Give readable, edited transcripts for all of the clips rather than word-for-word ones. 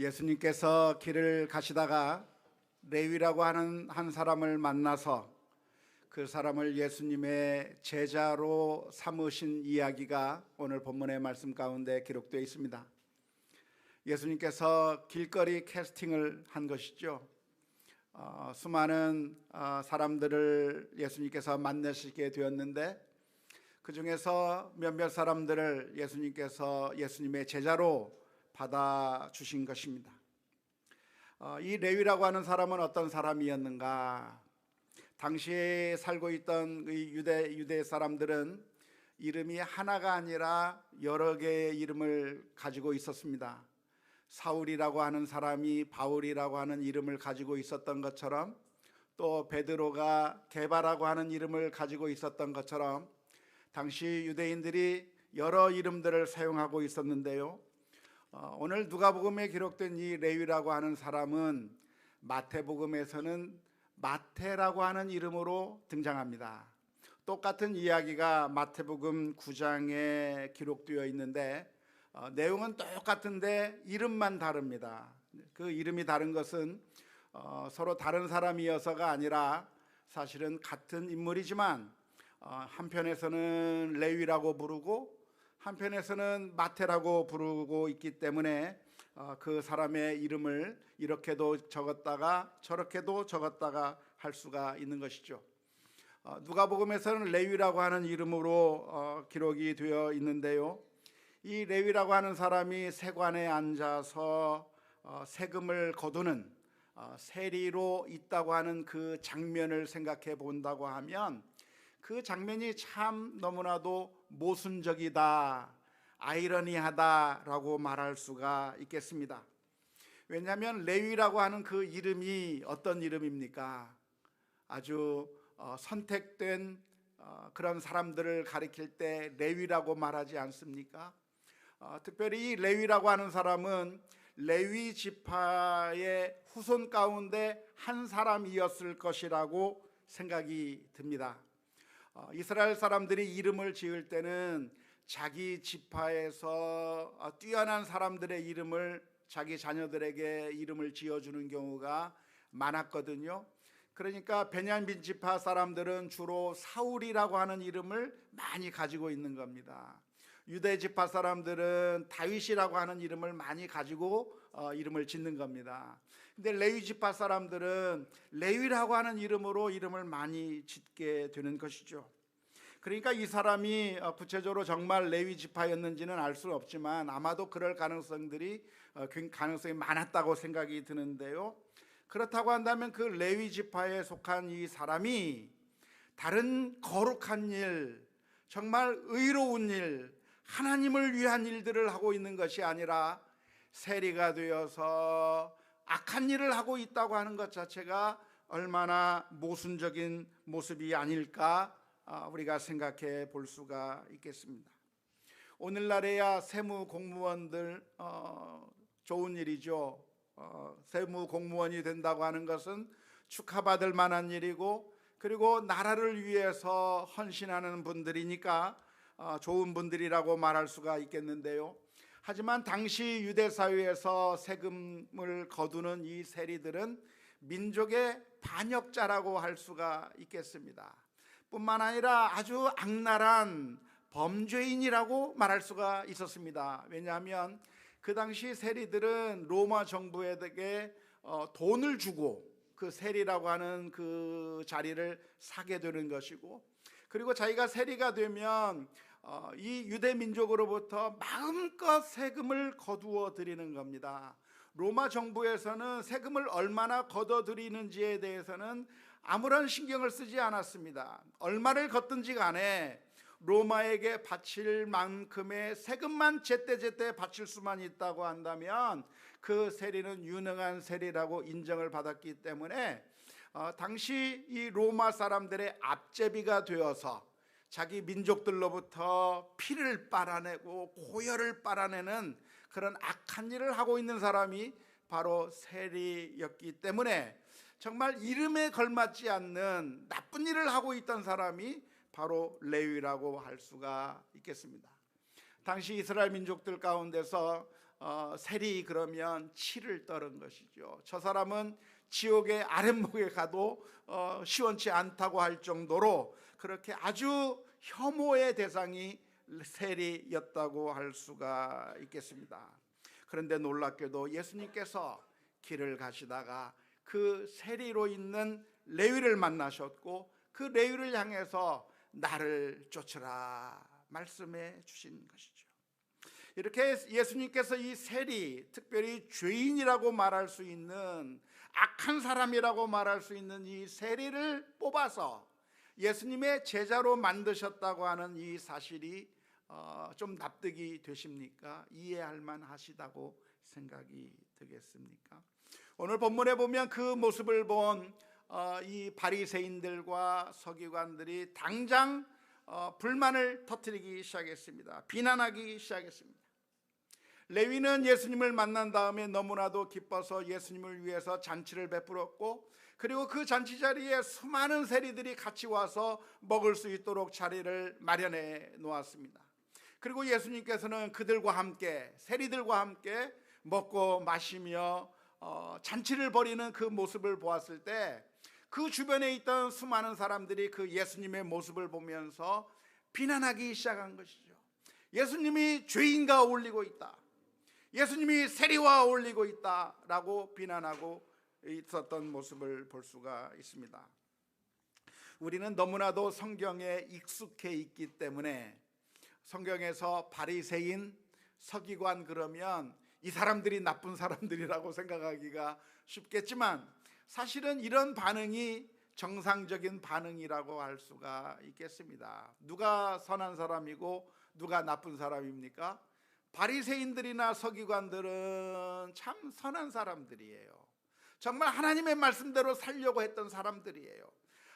예수님께서 길을 가시다가 레위라고 하는 한 사람을 만나서 그 사람을 예수님의 제자로 삼으신 이야기가 오늘 본문의 말씀 가운데 기록되어 있습니다. 예수님께서 길거리 캐스팅을 한 것이죠. 수많은 사람들을 예수님께서 만나시게 되었는데 그 중에서 몇몇 사람들을 예수님께서 예수님의 제자로 받아주신 것입니다. 이 레위라고 하는 사람은 어떤 사람이었는가? 당시에 살고 있던 유대 사람들은 이름이 하나가 아니라 여러 개의 이름을 가지고 있었습니다. 사울이라고 하는 사람이 바울이라고 하는 이름을 가지고 있었던 것처럼, 또 베드로가 게바라고 하는 이름을 가지고 있었던 것처럼 당시 유대인들이 여러 이름들을 사용하고 있었는데요, 오늘 누가복음에 기록된 이 레위라고 하는 사람은 마태복음에서는 마태라고 하는 이름으로 등장합니다. 똑같은 이야기가 마태복음 9장에 기록되어 있는데 내용은 똑같은데 이름만 다릅니다. 그 이름이 다른 것은 서로 다른 사람이어서가 아니라 사실은 같은 인물이지만 한편에서는 레위라고 부르고 한편에서는 마태라고 부르고 있기 때문에 그 사람의 이름을 이렇게도 적었다가 저렇게도 적었다가 할 수가 있는 것이죠. 누가복음에서는 레위라고 하는 이름으로 기록이 되어 있는데요, 이 레위라고 하는 사람이 세관에 앉아서 세금을 거두는 세리로 있다고 하는 그 장면을 생각해 본다고 하면 그 장면이 참 너무나도 모순적이다, 아이러니하다라고 말할 수가 있겠습니다. 왜냐하면 레위라고 하는 그 이름이 어떤 이름입니까? 아주 선택된 그런 사람들을 가리킬 때 레위라고 말하지 않습니까? 특별히 이 레위라고 하는 사람은 레위 지파의 후손 가운데 한 사람이었을 것이라고 생각이 듭니다. 이스라엘 사람들이 이름을 지을 때는 자기 지파에서 뛰어난 사람들의 이름을 자기 자녀들에게 이름을 지어주는 경우가 많았거든요. 그러니까 베냐민 지파 사람들은 주로 사울이라고 하는 이름을 많이 가지고 있는 겁니다. 유대 지파 사람들은 다윗이라고 하는 이름을 많이 가지고 이름을 짓는 겁니다. 근데 레위 지파 사람들은 레위라고 하는 이름으로 이름을 많이 짓게 되는 것이죠. 그러니까 이 사람이 구체적으로 정말 레위 지파였는지는 알 수 없지만 아마도 그럴 가능성이 많았다고 생각이 드는데요, 그렇다고 한다면 그 레위 지파에 속한 이 사람이 다른 거룩한 일, 정말 의로운 일, 하나님을 위한 일들을 하고 있는 것이 아니라 세리가 되어서 악한 일을 하고 있다고 하는 것 자체가 얼마나 모순적인 모습이 아닐까 우리가 생각해 볼 수가 있겠습니다. 오늘날에야 세무 공무원들 좋은 일이죠. 세무 공무원이 된다고 하는 것은 축하받을 만한 일이고, 그리고 나라를 위해서 헌신하는 분들이니까 좋은 분들이라고 말할 수가 있겠는데요, 하지만 당시 유대 사회에서 세금을 거두는 이 세리들은 민족의 반역자라고 할 수가 있겠습니다. 뿐만 아니라 아주 악랄한 범죄인이라고 말할 수가 있었습니다. 왜냐하면 그 당시 세리들은 로마 정부에게 돈을 주고 그 세리라고 하는 그 자리를 사게 되는 것이고, 그리고 자기가 세리가 되면 이 유대 민족으로부터 마음껏 세금을 거두어 드리는 겁니다. 로마 정부에서는 세금을 얼마나 거둬 드리는지에 대해서는 아무런 신경을 쓰지 않았습니다. 얼마를 걷든지 간에 로마에게 바칠 만큼의 세금만 제때제때 바칠 수만 있다고 한다면 그 세리는 유능한 세리라고 인정을 받았기 때문에 당시 이 로마 사람들의 앞제비가 되어서 자기 민족들로부터 피를 빨아내고 고열을 빨아내는 그런 악한 일을 하고 있는 사람이 바로 세리였기 때문에 정말 이름에 걸맞지 않는 나쁜 일을 하고 있던 사람이 바로 레위라고 할 수가 있겠습니다. 당시 이스라엘 민족들 가운데서 세리 그러면 치를 떨은 것이죠. 저 사람은 지옥의 아랫목에 가도 시원치 않다고 할 정도로 그렇게 아주 혐오의 대상이 세리였다고 할 수가 있겠습니다. 그런데 놀랍게도 예수님께서 길을 가시다가 그 세리로 있는 레위를 만나셨고 그 레위를 향해서 나를 쫓으라 말씀해 주신 것이죠. 이렇게 예수님께서 이 세리, 특별히 죄인이라고 말할 수 있는, 악한 사람이라고 말할 수 있는 이 세리를 뽑아서 예수님의 제자로 만드셨다고 하는 이 사실이 좀 납득이 되십니까? 이해할 만하시다고 생각이 되겠습니까? 오늘 본문에 보면 그 모습을 본 이 바리새인들과 서기관들이 당장 불만을 터뜨리기 시작했습니다. 비난하기 시작했습니다. 레위는 예수님을 만난 다음에 너무나도 기뻐서 예수님을 위해서 잔치를 베풀었고, 그리고 그 잔치 자리에 수많은 세리들이 같이 와서 먹을 수 있도록 자리를 마련해 놓았습니다. 그리고 예수님께서는 그들과 함께, 세리들과 함께 먹고 마시며 잔치를 벌이는 그 모습을 보았을 때 그 주변에 있던 수많은 사람들이 그 예수님의 모습을 보면서 비난하기 시작한 것이죠. 예수님이 죄인과 어울리고 있다, 예수님이 세리와 어울리고 있다라고 비난하고 있었던 모습을 볼 수가 있습니다. 우리는 너무나도 성경에 익숙해 있기 때문에 성경에서 바리새인, 서기관 그러면 이 사람들이 나쁜 사람들이라고 생각하기가 쉽겠지만, 사실은 이런 반응이 정상적인 반응이라고 할 수가 있겠습니다. 누가 선한 사람이고 누가 나쁜 사람입니까? 바리새인들이나 서기관들은 참 선한 사람들이에요. 정말 하나님의 말씀대로 살려고 했던 사람들이에요.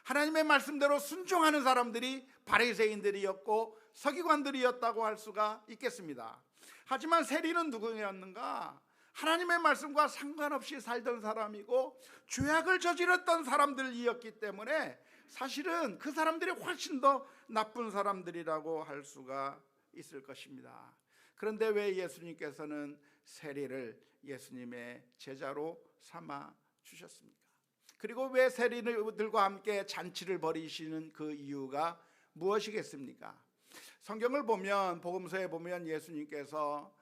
하나님의 말씀대로 순종하는 사람들이 바리새인들이었고 서기관들이었다고 할 수가 있겠습니다. 하지만 세리는 누구였는가? 하나님의 말씀과 상관없이 살던 사람이고 죄악을 저질렀던 사람들이었기 때문에 사실은 그 사람들이 훨씬 더 나쁜 사람들이라고 할 수가 있을 것입니다. 그런데 왜 예수님께서는 세리를 예수님의 제자로 삼아 주셨습니까? 그리고 왜 세리들과 함께 잔치를 벌이시는 그 이유가 무엇이겠습니까? 성경을 보면, 복음서에 보면 예수님께서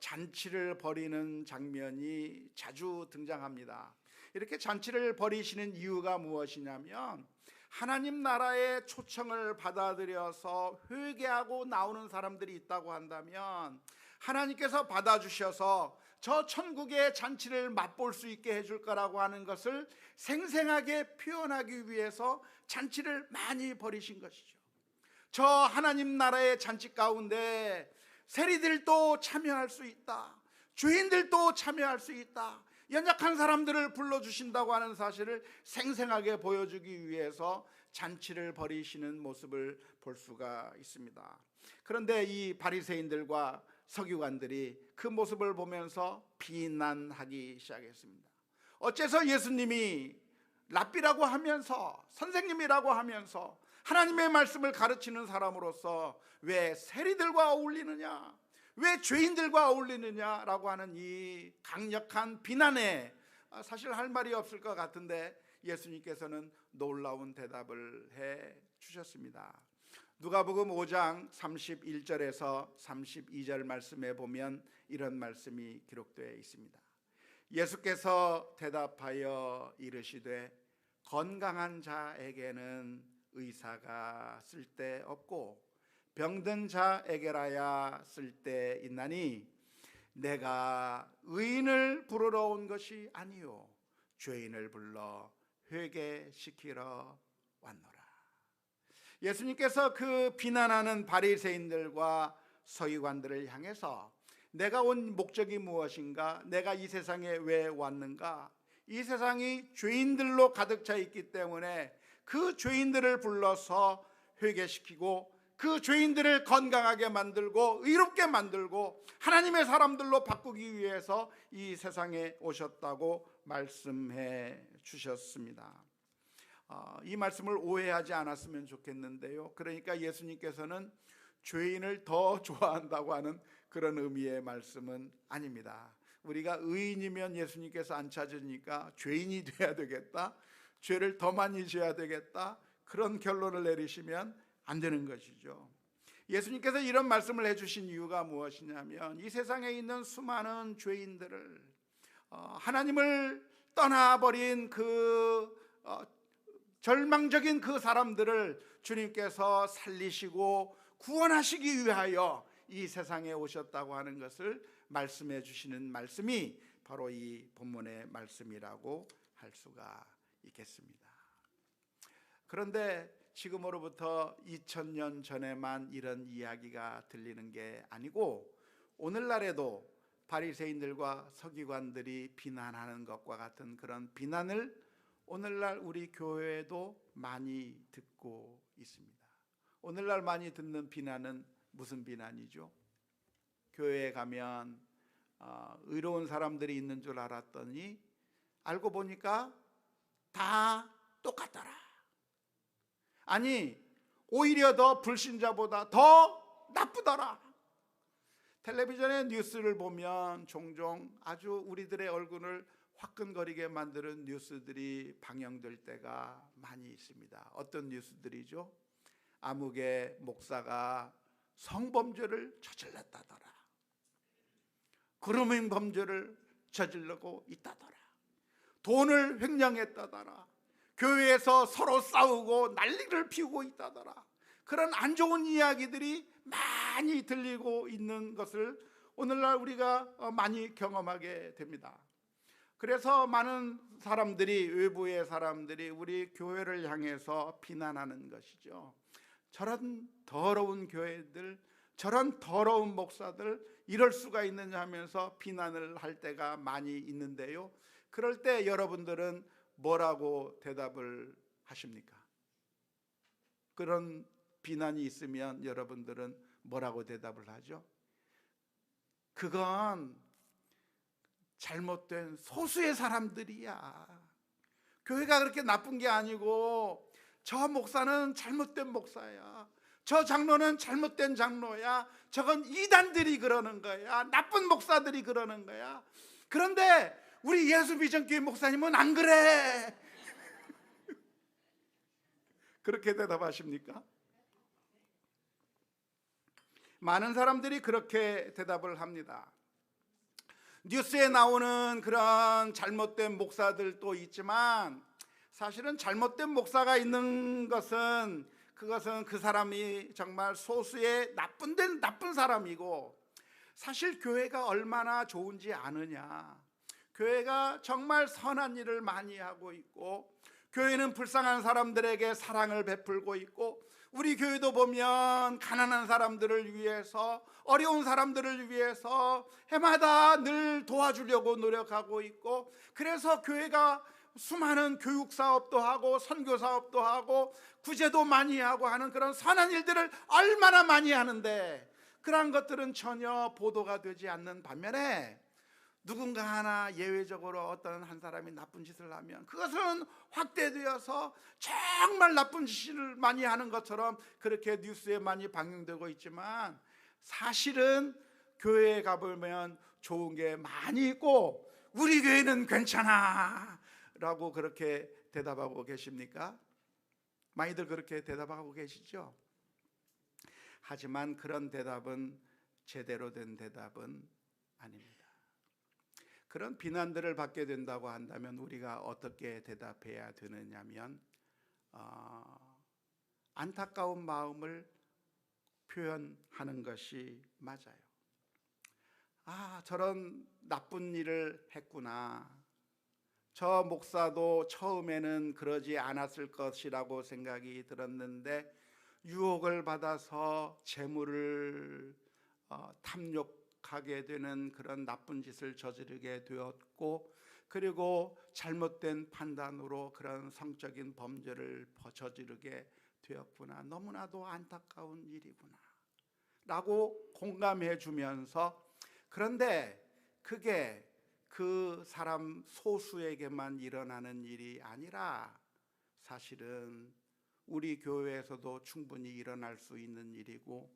잔치를 벌이는 장면이 자주 등장합니다. 이렇게 잔치를 벌이시는 이유가 무엇이냐면, 하나님 나라의 초청을 받아들여서 회개하고 나오는 사람들이 있다고 한다면 하나님께서 받아주셔서 저 천국의 잔치를 맛볼 수 있게 해줄 거라고 하는 것을 생생하게 표현하기 위해서 잔치를 많이 벌이신 것이죠. 저 하나님 나라의 잔치 가운데 세리들도 참여할 수 있다, 죄인들도 참여할 수 있다, 연약한 사람들을 불러주신다고 하는 사실을 생생하게 보여주기 위해서 잔치를 벌이시는 모습을 볼 수가 있습니다. 그런데 이 바리새인들과 서기관들이 그 모습을 보면서 비난하기 시작했습니다. 어째서 예수님이 랍비라고 하면서, 선생님이라고 하면서 하나님의 말씀을 가르치는 사람으로서 왜 세리들과 어울리느냐, 왜 죄인들과 어울리느냐라고 하는 이 강력한 비난에 사실 할 말이 없을 것 같은데 예수님께서는 놀라운 대답을 해 주셨습니다. 누가복음 5장 31절에서 32절 말씀에 보면 이런 말씀이 기록되어 있습니다. 예수께서 대답하여 이르시되 건강한 자에게는 의사가 쓸데없고 병든 자에게라야 쓸데있나니 내가 의인을 부르러 온 것이 아니요 죄인을 불러 회개시키러 왔노라. 예수님께서 그 비난하는 바리새인들과 서기관들을 향해서 내가 온 목적이 무엇인가, 내가 이 세상에 왜 왔는가, 이 세상이 죄인들로 가득 차 있기 때문에 그 죄인들을 불러서 회개시키고 그 죄인들을 건강하게 만들고 의롭게 만들고 하나님의 사람들로 바꾸기 위해서 이 세상에 오셨다고 말씀해 주셨습니다. 이 말씀을 오해하지 않았으면 좋겠는데요. 그러니까 예수님께서는 죄인을 더 좋아한다고 하는 그런 의미의 말씀은 아닙니다. 우리가 의인이면 예수님께서 안 찾으니까 죄인이 돼야 되겠다, 죄를 더 많이 지어야 되겠다, 그런 결론을 내리시면 안 되는 것이죠. 예수님께서 이런 말씀을 해주신 이유가 무엇이냐면, 이 세상에 있는 수많은 죄인들을, 하나님을 떠나버린 절망적인 그 사람들을 주님께서 살리시고 구원하시기 위하여 이 세상에 오셨다고 하는 것을 말씀해 주시는 말씀이 바로 이 본문의 말씀이라고 할 수가 있겠습니다. 그런데 지금으로부터 2000년 전에만 이런 이야기가 들리는 게 아니고, 오늘날에도 바리새인들과 서기관들이 비난하는 것과 같은 그런 비난을 오늘날 우리 교회에도 많이 듣고 있습니다. 오늘날 많이 듣는 비난은 무슨 비난이죠? 교회에 가면 의로운 사람들이 있는 줄 알았더니 알고 보니까 다 똑같더라. 아니, 오히려 더 불신자보다 더 나쁘더라. 텔레비전의 뉴스를 보면 종종 아주 우리들의 얼굴을 화끈거리게 만드는 뉴스들이 방영될 때가 많이 있습니다. 어떤 뉴스들이죠? 아무개 목사가 성범죄를 저질렀다더라, 그루밍 범죄를 저지르고 있다더라, 돈을 횡령했다더라, 교회에서 서로 싸우고 난리를 피우고 있다더라, 그런 안 좋은 이야기들이 많이 들리고 있는 것을 오늘날 우리가 많이 경험하게 됩니다. 그래서 많은 사람들이, 외부의 사람들이 우리 교회를 향해서 비난하는 것이죠. 저런 더러운 교회들, 저런 더러운 목사들, 이럴 수가 있느냐 하면서 비난을 할 때가 많이 있는데요, 그럴 때 여러분들은 뭐라고 대답을 하십니까? 그런 비난이 있으면 여러분들은 뭐라고 대답을 하죠? 그건 잘못된 소수의 사람들이야. 교회가 그렇게 나쁜 게 아니고, 저 목사는 잘못된 목사야, 저 장로는 잘못된 장로야, 저건 이단들이 그러는 거야, 나쁜 목사들이 그러는 거야. 그런데 우리 예수비전교회 목사님은 안 그래. 그렇게 대답하십니까? 많은 사람들이 그렇게 대답을 합니다. 뉴스에 나오는 그런 잘못된 목사들도 있지만, 사실은 잘못된 목사가 있는 것은 그것은 그 사람이 정말 소수의 나쁜 사람이고, 사실 교회가 얼마나 좋은지 아느냐, 교회가 정말 선한 일을 많이 하고 있고, 교회는 불쌍한 사람들에게 사랑을 베풀고 있고, 우리 교회도 보면 가난한 사람들을 위해서, 어려운 사람들을 위해서 해마다 늘 도와주려고 노력하고 있고, 그래서 교회가 수많은 교육 사업도 하고 선교 사업도 하고 구제도 많이 하고 하는 그런 선한 일들을 얼마나 많이 하는데, 그러한 것들은 전혀 보도가 되지 않는 반면에, 누군가 하나 예외적으로 어떤 한 사람이 나쁜 짓을 하면 그것은 확대되어서 정말 나쁜 짓을 많이 하는 것처럼 그렇게 뉴스에 많이 방영되고 있지만, 사실은 교회에 가보면 좋은 게 많이 있고, 우리 교회는 괜찮아 라고 그렇게 대답하고 계십니까? 많이들 그렇게 대답하고 계시죠? 하지만 그런 대답은 제대로 된 대답은 아닙니다. 그런 비난들을 받게 된다고 한다면 우리가 어떻게 대답해야 되느냐면, 안타까운 마음을 표현하는 것이 맞아요. 저런 나쁜 일을 했구나, 저 목사도 처음에는 그러지 않았을 것이라고 생각이 들었는데 유혹을 받아서 재물을 탐욕하게 되는 그런 나쁜 짓을 저지르게 되었고, 그리고 잘못된 판단으로 그런 성적인 범죄를 저지르게 되었구나, 너무나도 안타까운 일이구나 라고 공감해 주면서, 그런데 그게 그 사람 소수에게만 일어나는 일이 아니라 사실은 우리 교회에서도 충분히 일어날 수 있는 일이고,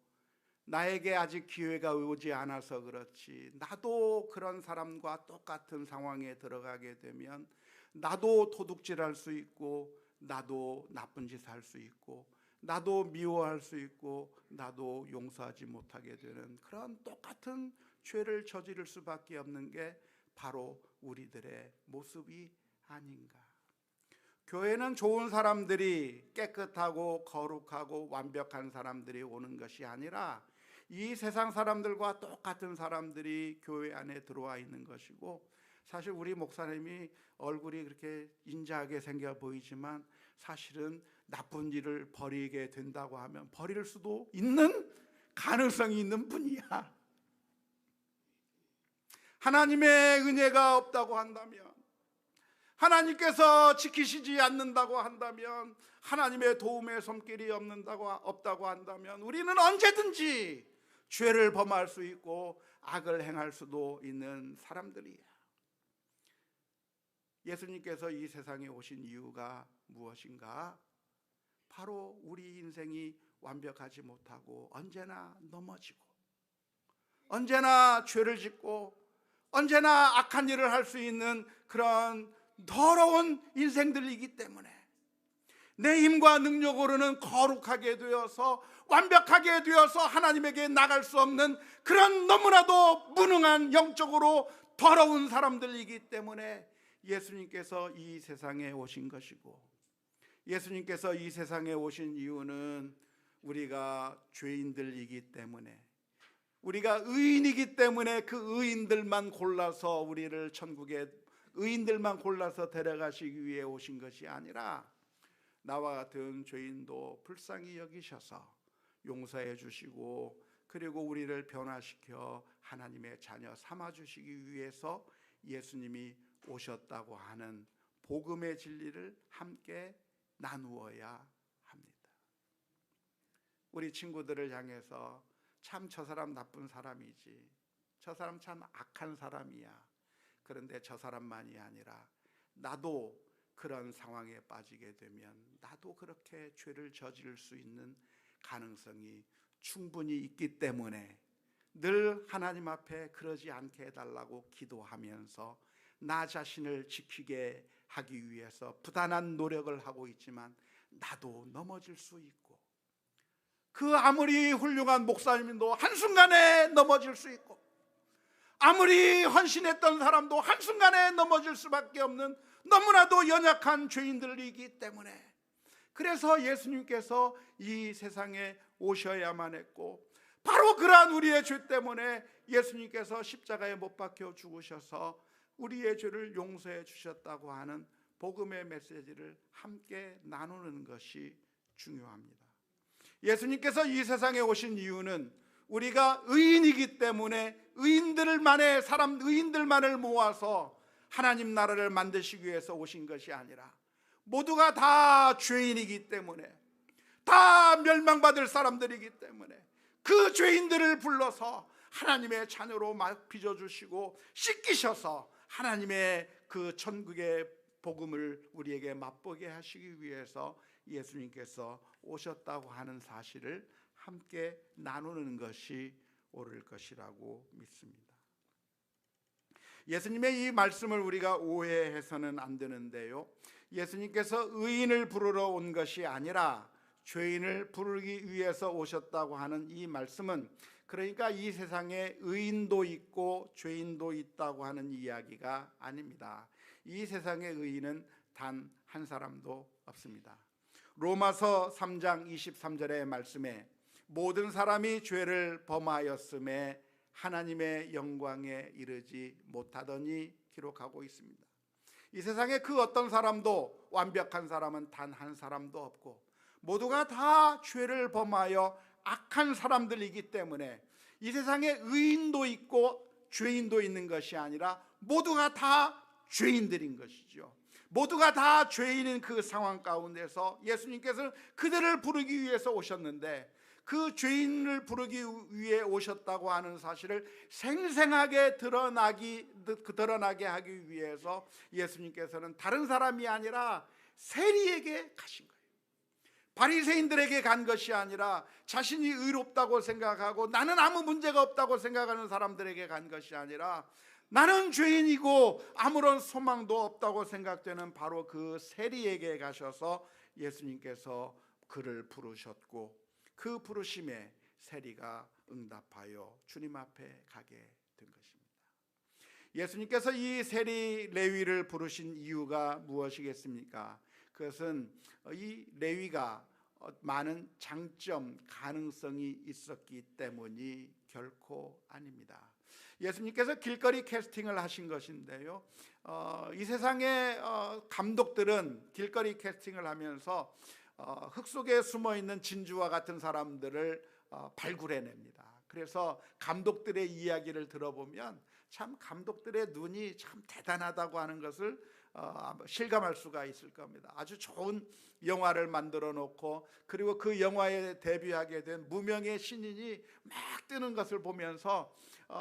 나에게 아직 기회가 오지 않아서 그렇지, 나도 그런 사람과 똑같은 상황에 들어가게 되면 나도 도둑질할 수 있고, 나도 나쁜 짓 할 수 있고, 나도 미워할 수 있고, 나도 용서하지 못하게 되는 그런 똑같은 죄를 저지를 수밖에 없는 게 바로 우리들의 모습이 아닌가. 교회는 좋은 사람들이, 깨끗하고 거룩하고 완벽한 사람들이 오는 것이 아니라 이 세상 사람들과 똑같은 사람들이 교회 안에 들어와 있는 것이고, 사실 우리 목사님이 얼굴이 그렇게 인자하게 생겨 보이지만 사실은 나쁜 일을 벌이게 된다고 하면 버릴 수도 있는 가능성이 있는 분이야. 하나님의 은혜가 없다고 한다면, 하나님께서 지키시지 않는다고 한다면, 하나님의 도움의 손길이 없다고 한다면 우리는 언제든지 죄를 범할 수 있고 악을 행할 수도 있는 사람들이야. 예수님께서 이 세상에 오신 이유가 무엇인가? 바로 우리 인생이 완벽하지 못하고 언제나 넘어지고, 언제나 죄를 짓고, 언제나 악한 일을 할 수 있는 그런 더러운 인생들이기 때문에 내 힘과 능력으로는 거룩하게 되어서 완벽하게 되어서 하나님에게 나갈 수 없는 그런 너무나도 무능한, 영적으로 더러운 사람들이기 때문에 예수님께서 이 세상에 오신 것이고, 예수님께서 이 세상에 오신 이유는 우리가 죄인들이기 때문에, 우리가 의인이기 때문에 그 의인들만 골라서 우리를 천국에, 의인들만 골라서 데려가시기 위해 오신 것이 아니라 나와 같은 죄인도 불쌍히 여기셔서 용서해 주시고, 그리고 우리를 변화시켜 하나님의 자녀 삼아 주시기 위해서 예수님이 오셨다고 하는 복음의 진리를 함께 나누어야 합니다. 우리 친구들을 향해서 참 저 사람 나쁜 사람이지, 저 사람 참 악한 사람이야, 그런데 저 사람만이 아니라 나도 그런 상황에 빠지게 되면 나도 그렇게 죄를 저지를 수 있는 가능성이 충분히 있기 때문에 늘 하나님 앞에 그러지 않게 해달라고 기도하면서 나 자신을 지키게 하기 위해서 부단한 노력을 하고 있지만 나도 넘어질 수 있고, 그 아무리 훌륭한 목사님도 한순간에 넘어질 수 있고, 아무리 헌신했던 사람도 한순간에 넘어질 수밖에 없는 너무나도 연약한 죄인들이기 때문에, 그래서 예수님께서 이 세상에 오셔야만 했고, 바로 그러한 우리의 죄 때문에 예수님께서 십자가에 못 박혀 죽으셔서 우리의 죄를 용서해 주셨다고 하는 복음의 메시지를 함께 나누는 것이 중요합니다. 예수님께서 이 세상에 오신 이유는 우리가 의인이기 때문에 의인들만을 모아서 하나님 나라를 만드시기 위해서 오신 것이 아니라, 모두가 다 죄인이기 때문에, 다 멸망받을 사람들이기 때문에 그 죄인들을 불러서 하나님의 자녀로 빚어주시고 씻기셔서 하나님의 그 천국의 복음을 우리에게 맛보게 하시기 위해서 예수님께서 오셨다고 하는 사실을 함께 나누는 것이 옳을 것이라고 믿습니다. 예수님의 이 말씀을 우리가 오해해서는 안 되는데요, 예수님께서 의인을 부르러 온 것이 아니라 죄인을 부르기 위해서 오셨다고 하는 이 말씀은, 그러니까 이 세상에 의인도 있고 죄인도 있다고 하는 이야기가 아닙니다. 이 세상에 의인은 단 한 사람도 없습니다. 로마서 3장 23절의 말씀에 모든 사람이 죄를 범하였음에 하나님의 영광에 이르지 못하더니 기록하고 있습니다. 이 세상에 그 어떤 사람도, 완벽한 사람은 단 한 사람도 없고, 모두가 다 죄를 범하여 악한 사람들이기 때문에 이 세상에 의인도 있고 죄인도 있는 것이 아니라 모두가 다 죄인들인 것이죠. 모두가 다 죄인인 그 상황 가운데서 예수님께서는 그들을 부르기 위해서 오셨는데, 그 죄인을 부르기 위해 오셨다고 하는 사실을 생생하게 드러나게 하기 위해서 예수님께서는 다른 사람이 아니라 세리에게 가신 거예요. 바리새인들에게 간 것이 아니라 자신이 의롭다고 생각하고 나는 아무 문제가 없다고 생각하는 사람들에게 간 것이 아니라 나는 죄인이고 아무런 소망도 없다고 생각되는 바로 그 세리에게 가셔서 예수님께서 그를 부르셨고, 그 부르심에 세리가 응답하여 주님 앞에 가게 된 것입니다. 예수님께서 이 세리 레위를 부르신 이유가 무엇이겠습니까? 그것은 이 레위가 많은 장점, 가능성이 있었기 때문이 결코 아닙니다. 예수님께서 길거리 캐스팅을 하신 것인데요, 이 세상의 감독들은 길거리 캐스팅을 하면서 흙 속에 숨어있는 진주와 같은 사람들을 발굴해냅니다. 그래서 감독들의 이야기를 들어보면 참 감독들의 눈이 참 대단하다고 하는 것을 실감할 수가 있을 겁니다. 아주 좋은 영화를 만들어 놓고, 그리고 그 영화에 데뷔하게 된 무명의 신인이 막 뜨는 것을 보면서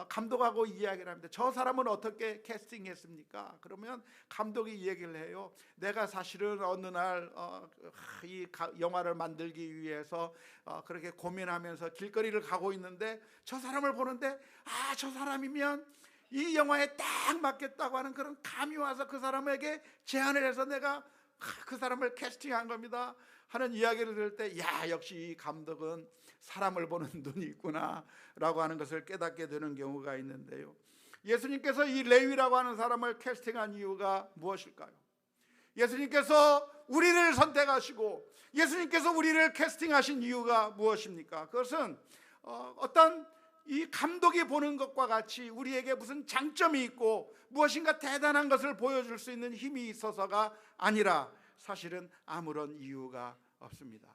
감독하고 이야기를 합니다. 저 사람은 어떻게 캐스팅했습니까? 그러면 감독이 이야기를 해요. 내가 사실은 어느 날 이 영화를 만들기 위해서 그렇게 고민하면서 길거리를 가고 있는데 저 사람을 보는데 저 사람이면 이 영화에 딱 맞겠다고 하는 그런 감이 와서 그 사람에게 제안을 해서 내가 그 사람을 캐스팅한 겁니다 하는 이야기를 들을 때, 역시 이 감독은 사람을 보는 눈이 있구나 라고 하는 것을 깨닫게 되는 경우가 있는데요, 예수님께서 이 레위라고 하는 사람을 캐스팅한 이유가 무엇일까요? 예수님께서 우리를 선택하시고 예수님께서 우리를 캐스팅하신 이유가 무엇입니까? 그것은 어떤 이 감독이 보는 것과 같이 우리에게 무슨 장점이 있고 무엇인가 대단한 것을 보여줄 수 있는 힘이 있어서가 아니라 사실은 아무런 이유가 없습니다.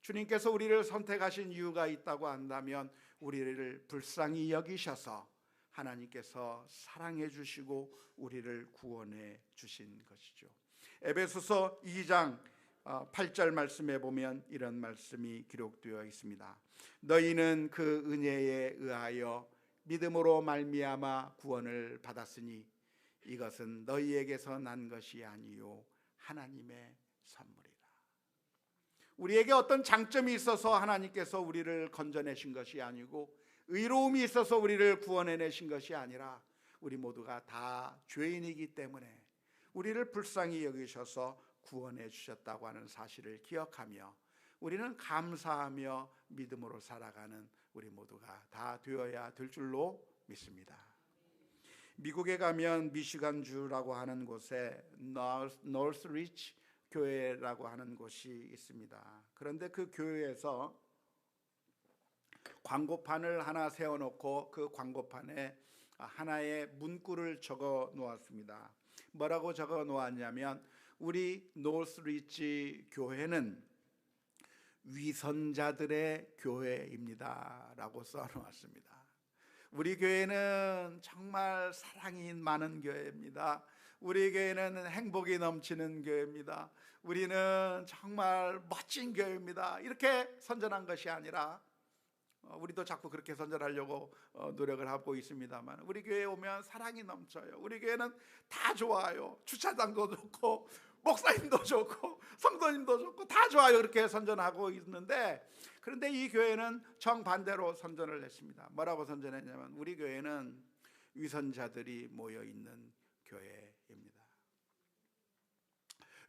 주님께서 우리를 선택하신 이유가 있다고 한다면 우리를 불쌍히 여기셔서 하나님께서 사랑해 주시고 우리를 구원해 주신 것이죠. 에베소서 2장 8절 말씀에 보면 이런 말씀이 기록되어 있습니다. 너희는 그 은혜에 의하여 믿음으로 말미암아 구원을 받았으니 이것은 너희에게서 난 것이 아니요 하나님의 선물이라. 우리에게 어떤 장점이 있어서 하나님께서 우리를 건져내신 것이 아니고 의로움이 있어서 우리를 구원해내신 것이 아니라 우리 모두가 다 죄인이기 때문에 우리를 불쌍히 여기셔서 구원해 주셨다고 하는 사실을 기억하며 우리는 감사하며 믿음으로 살아가는 우리 모두가 다 되어야 될 줄로 믿습니다. 미국에 가면 미시간주라고 하는 곳에 노스리치 교회라고 하는 곳이 있습니다. 그런데 그 교회에서 광고판을 하나 세워놓고 그 광고판에 하나의 문구를 적어 놓았습니다. 뭐라고 적어 놓았냐면 우리 노스리치 교회는 위선자들의 교회입니다 라고 써놓았습니다. 우리 교회는 정말 사랑이 많은 교회입니다. 우리 교회는 행복이 넘치는 교회입니다. 우리는 정말 멋진 교회입니다. 이렇게 선전한 것이 아니라, 우리도 자꾸 그렇게 선전하려고 노력을 하고 있습니다만, 우리 교회에 오면 사랑이 넘쳐요. 우리 교회는 다 좋아요. 주차장도 좋고 목사님도 좋고 성도님도 좋고 다 좋아요. 이렇게 선전하고 있는데, 그런데 이 교회는 정반대로 선전을 했습니다. 뭐라고 선전했냐면 우리 교회는 위선자들이 모여있는 교회입니다.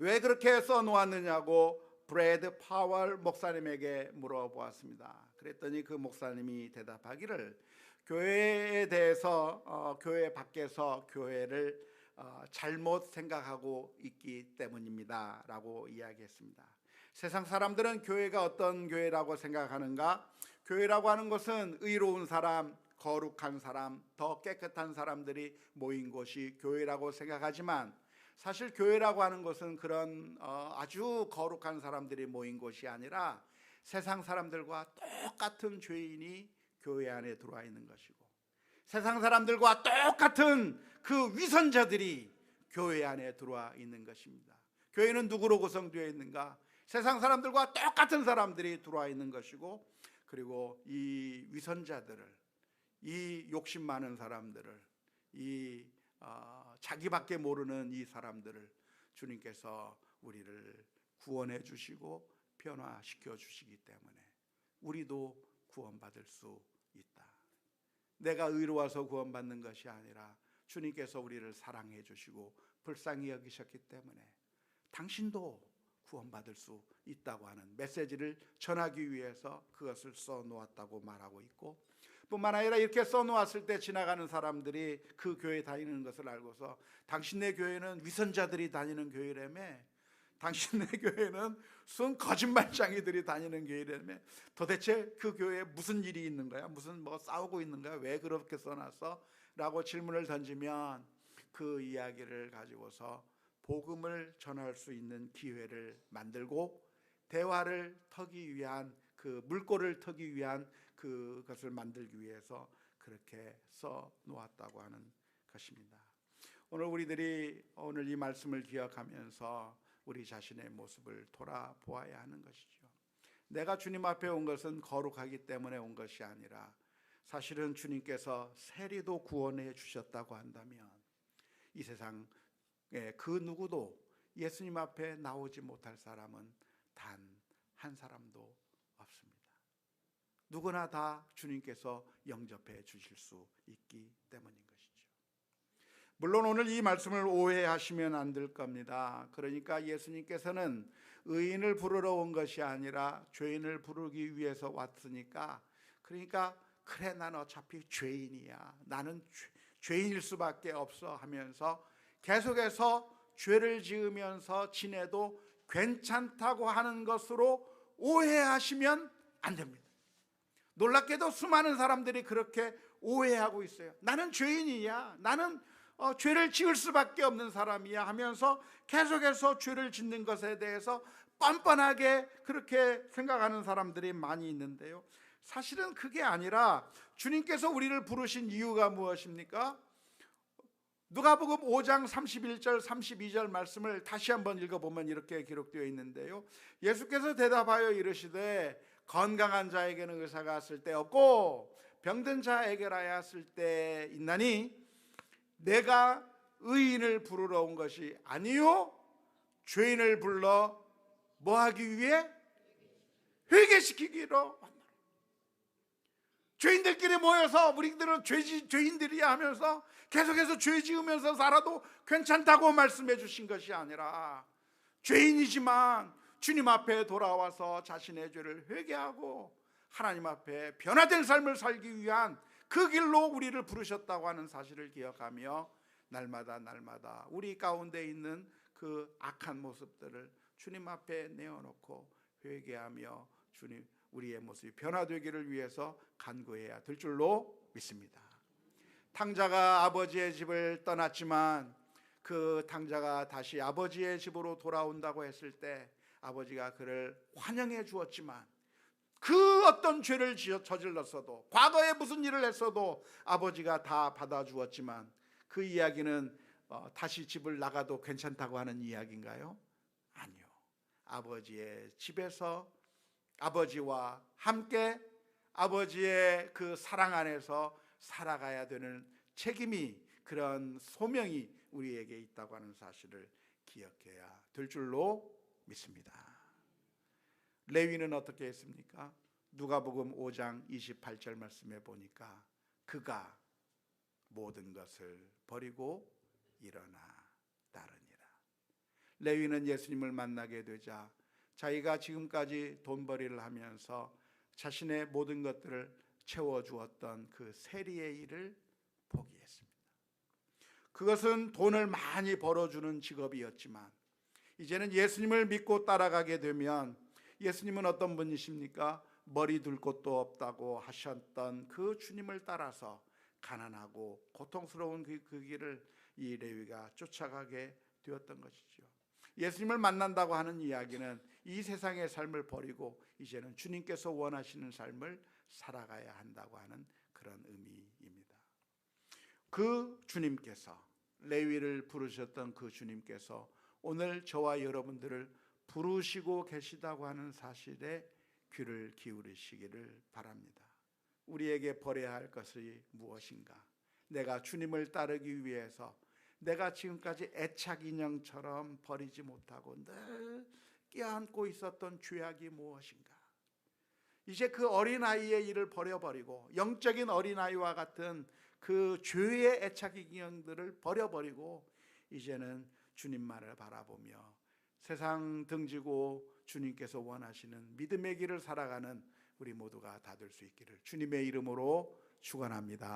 왜 그렇게 써놓았느냐고 브래드 파월 목사님에게 물어보았습니다. 그랬더니 그 목사님이 대답하기를 교회에 대해서 교회 밖에서 교회를 잘못 생각하고 있기 때문입니다 라고 이야기했습니다. 세상 사람들은 교회가 어떤 교회라고 생각하는가? 교회라고 하는 것은 의로운 사람, 거룩한 사람, 더 깨끗한 사람들이 모인 곳이 교회라고 생각하지만, 사실 교회라고 하는 것은 그런 아주 거룩한 사람들이 모인 곳이 아니라 세상 사람들과 똑같은 죄인이 교회 안에 들어와 있는 것이고, 세상 사람들과 똑같은 그 위선자들이 교회 안에 들어와 있는 것입니다. 교회는 누구로 구성되어 있는가? 세상 사람들과 똑같은 사람들이 들어와 있는 것이고, 그리고 이 위선자들을, 이 욕심 많은 사람들을, 이 자기밖에 모르는 이 사람들을 주님께서 우리를 구원해 주시고 변화시켜 주시기 때문에 우리도 구원받을 수 있다. 내가 의로워서 구원받는 것이 아니라 주님께서 우리를 사랑해 주시고 불쌍히 여기셨기 때문에 당신도 구원받을 수 있다고 하는 메시지를 전하기 위해서 그것을 써놓았다고 말하고 있고, 뿐만 아니라 이렇게 써놓았을 때 지나가는 사람들이 그 교회 다니는 것을 알고서 당신네 교회는 위선자들이 다니는 교회라며, 당신네 교회는 순 거짓말쟁이들이 다니는 교회라며, 도대체 그 교회에 무슨 일이 있는 거야? 무슨 뭐 싸우고 있는 거야? 왜 그렇게 써놨어? 라고 질문을 던지면 그 이야기를 가지고서 복음을 전할 수 있는 기회를 만들고 대화를 터기 위한, 그 물꼬를 터기 위한 그것을 만들기 위해서 그렇게 써 놓았다고 하는 것입니다. 오늘 우리들이 오늘 이 말씀을 기억하면서 우리 자신의 모습을 돌아보아야 하는 것이죠. 내가 주님 앞에 온 것은 거룩하기 때문에 온 것이 아니라 사실은 주님께서 세리도 구원해 주셨다고 한다면 이 세상 그 누구도 예수님 앞에 나오지 못할 사람은 단 한 사람도 없습니다. 누구나 다 주님께서 영접해 주실 수 있기 때문인 것이죠. 물론 오늘 이 말씀을 오해하시면 안 될 겁니다. 그러니까 예수님께서는 의인을 부르러 온 것이 아니라 죄인을 부르기 위해서 왔으니까, 그러니까 그래 난 어차피 죄인이야, 나는 죄인일 수밖에 없어 하면서 계속해서 죄를 지으면서 지내도 괜찮다고 하는 것으로 오해하시면 안 됩니다. 놀랍게도 수많은 사람들이 그렇게 오해하고 있어요. 나는 죄인이야, 나는 죄를 지을 수밖에 없는 사람이야 하면서 계속해서 죄를 짓는 것에 대해서 뻔뻔하게 그렇게 생각하는 사람들이 많이 있는데요, 사실은 그게 아니라 주님께서 우리를 부르신 이유가 무엇입니까? 누가복음 5장 31절 32절 말씀을 다시 한번 읽어보면 이렇게 기록되어 있는데요, 예수께서 대답하여 이르시되 건강한 자에게는 의사가 왔을 때 없고 병든 자에게라야 왔을 때 있나니 내가 의인을 부르러 온 것이 아니요 죄인을 불러 뭐하기 위해? 회개시키기로 왔노라. 죄인들끼리 모여서 우리들은 죄인들이야 하면서 계속해서 죄 지으면서 살아도 괜찮다고 말씀해 주신 것이 아니라 죄인이지만 주님 앞에 돌아와서 자신의 죄를 회개하고 하나님 앞에 변화된 삶을 살기 위한 그 길로 우리를 부르셨다고 하는 사실을 기억하며 날마다 우리 가운데 있는 그 악한 모습들을 주님 앞에 내어놓고 회개하며 주님 우리의 모습이 변화되기를 위해서 간구해야 될 줄로 믿습니다. 탕자가 아버지의 집을 떠났지만 그 탕자가 다시 아버지의 집으로 돌아온다고 했을 때 아버지가 그를 환영해 주었지만 그 어떤 죄를 저질렀어도 과거에 무슨 일을 했어도 아버지가 다 받아주었지만 그 이야기는 다시 집을 나가도 괜찮다고 하는 이야기인가요? 아니요. 아버지의 집에서 아버지와 함께 아버지의 그 사랑 안에서 살아가야 되는 책임이, 그런 소명이 우리에게 있다고 하는 사실을 기억해야 될 줄로 믿습니다. 레위는 어떻게 했습니까? 누가복음 5장 28절 말씀에 보니까 그가 모든 것을 버리고 일어나 따르니라. 레위는 예수님을 만나게 되자 자기가 지금까지 돈벌이를 하면서 자신의 모든 것들을 채워주었던 그 세리의 일을 포기했습니다. 그것은 돈을 많이 벌어주는 직업이었지만 이제는 예수님을 믿고 따라가게 되면 예수님은 어떤 분이십니까? 머리 둘 곳도 없다고 하셨던 그 주님을 따라서 가난하고 고통스러운 그 길을 이 레위가 쫓아가게 되었던 것이죠. 예수님을 만난다고 하는 이야기는 이 세상의 삶을 버리고 이제는 주님께서 원하시는 삶을 살아가야 한다고 하는 그런 의미입니다. 그 주님께서, 레위를 부르셨던 그 주님께서 오늘 저와 여러분들을 부르시고 계시다고 하는 사실에 귀를 기울이시기를 바랍니다. 우리에게 버려야 할 것이 무엇인가? 내가 주님을 따르기 위해서 내가 지금까지 애착 인형처럼 버리지 못하고 늘 껴안고 있었던 죄악이 무엇인가? 이제 그 어린아이의 일을 버려버리고 영적인 어린아이와 같은 그 죄의 애착인형들을 버려버리고 이제는 주님만을 바라보며 세상 등지고 주님께서 원하시는 믿음의 길을 살아가는 우리 모두가 다 될 수 있기를 주님의 이름으로 축원합니다.